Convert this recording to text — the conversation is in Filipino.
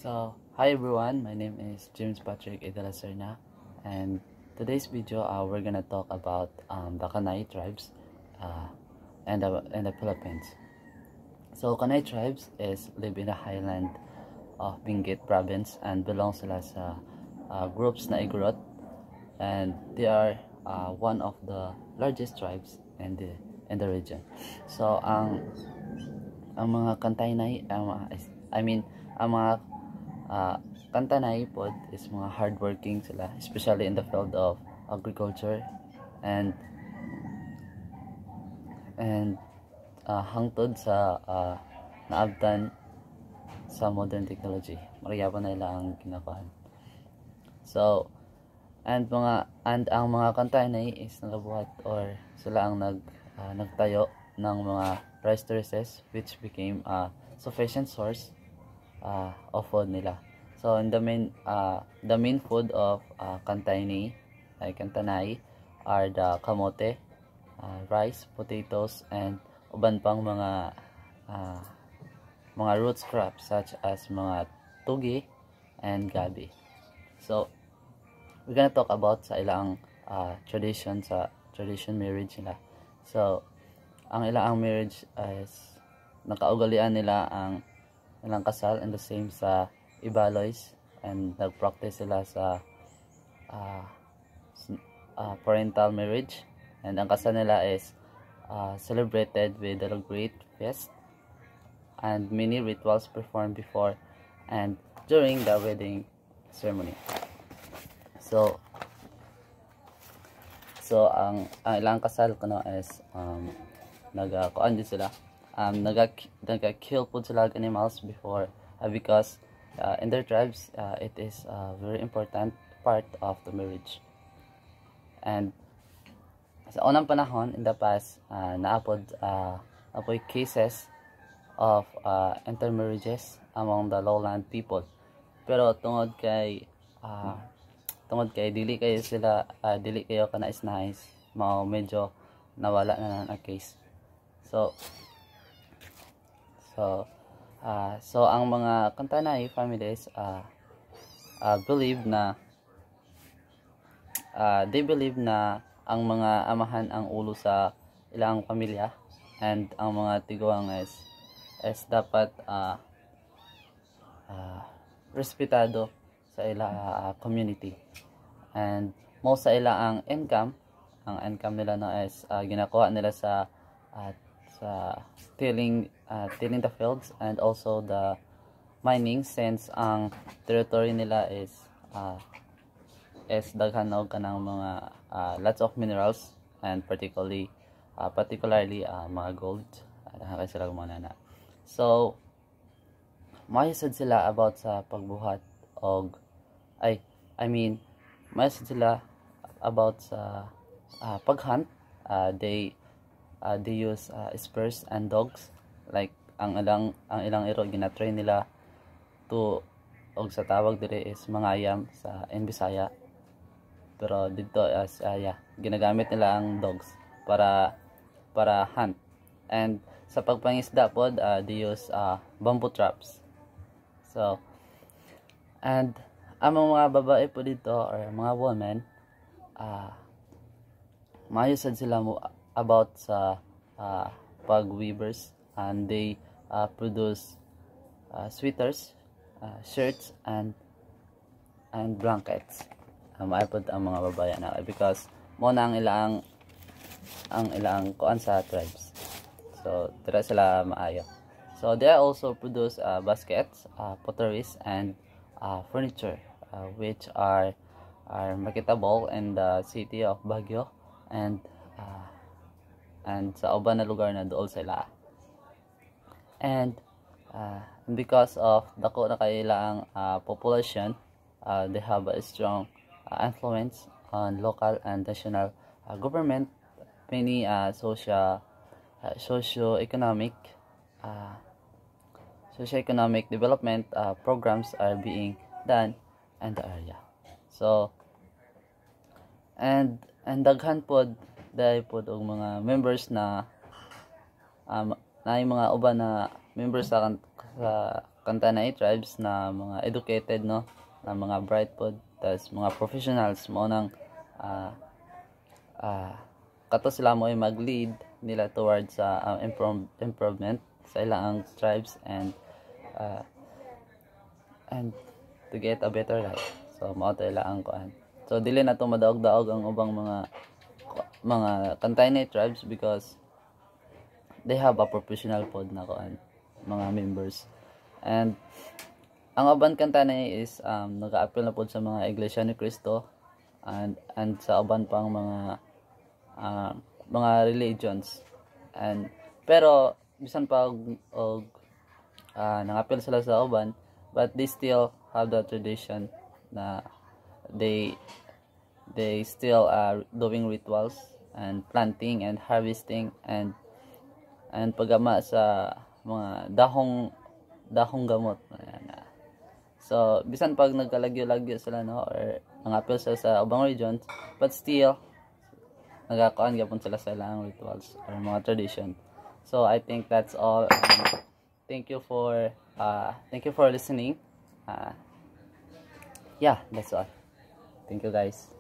So, hi everyone, my name is James Patrick Idalaserna, and today's video we're gonna talk about the Kanay tribes and the Philippines. So, Kanay tribes live in the highland of Benguet province and belong sila sa groups na Igorot, and they are one of the largest tribes in the region. So, ang mga Kantaynay, ang mga Kantanay pod is mga hardworking sila, especially in the field of agriculture and hangtod sa naabtan sa modern technology. Mariya pa nila ang kinakuhan. So, ang mga Kantanay is nagabuhat or sila ang nagtayo ng mga rice terraces which became a sufficient source of food nila. So in the main food of Kantanay are the kamote, rice, potatoes, and uban pang mga roots crops such as mga tugi and gabi. So we're gonna talk about sa ilang tradition marriage nila. So ang ilang marriage is nakaugalian nila ang ilang kasal and the same sa Ibaloys, and nag-practice sila sa parental marriage, and ang kasal nila is celebrated with a great feast and many rituals performed before and during the wedding ceremony. So ang ilang kasal kuno is nagakuan din sila, nagka-kill po sila animals before because in their tribes it is a very important part of the marriage. And sa unang panahon in the past naapoy cases of intermarriages among the lowland people, pero tungod kay dili kayo kanais-nais mao medyo nawala na ang case. So ang mga Kantanay families believe na ang mga amahan ang ulo sa ilang pamilya, and ang mga tiguang is dapat respetado sa ilang community, and most sa ilang ang income nila is ginakuha nila sa tilling the fields and also the mining, since ang territory nila is daghan og kanang mga lots of minerals, and particularly mga gold, kay sila mga nana. So mahisod sila about sa pagbuhat og mahisod sila about sa paghunt. They use spurs and dogs, like ang ilang iro gina-train nila to, og sa tawag dire is mangayam sa Bisaya, pero dito as ginagamit nila ang dogs para hunt. And sa pagpangisda pod they use bamboo traps. So and ang mga babae po dito or mga women mayusad sila about sa pag-weavers, and they produce sweaters, shirts, and blankets. Maipod ang mga babae na because mo na ang ilang kuan sa tribes. So dira sila maayo. So they also produce baskets, potteries, and furniture which are marketable in the city of Baguio and sa uban na lugar na dool sila. And because of dako na kailang population, they have a strong influence on local and national government. Many socio-economic development programs are being done in the area. So and daghan pod dahil po og mga members na na yung mga uban na members sa Kantanay tribes na mga educated, no, na mga bright pod, tas mga professionals mo nang kato sila mo ay mag-lead nila towards improvement sa ilang tribes and to get a better life. So mao tay lang kuan. So dili na to madaog-daog ang ubang mga Kantanay tribes because they have a professional pod na kuan mga members. And ang uban Kantanay is nag-a-appeal na pod sa mga Iglesia ni Cristo and sa uban pang mga religions. And pero bisan pag nang-appeal sila sa uban, but they still have the tradition na they still are doing rituals and planting and harvesting and pagama sa mga dahong gamot. So bisan pag nagkalagyo-lagyo sila, no, or nang-appeal sila sa ubang regions, but still nagakuan gyapon sila sa ilang rituals or mga tradition. So I think that's all. Thank you for listening. Yeah, that's all. Thank you guys.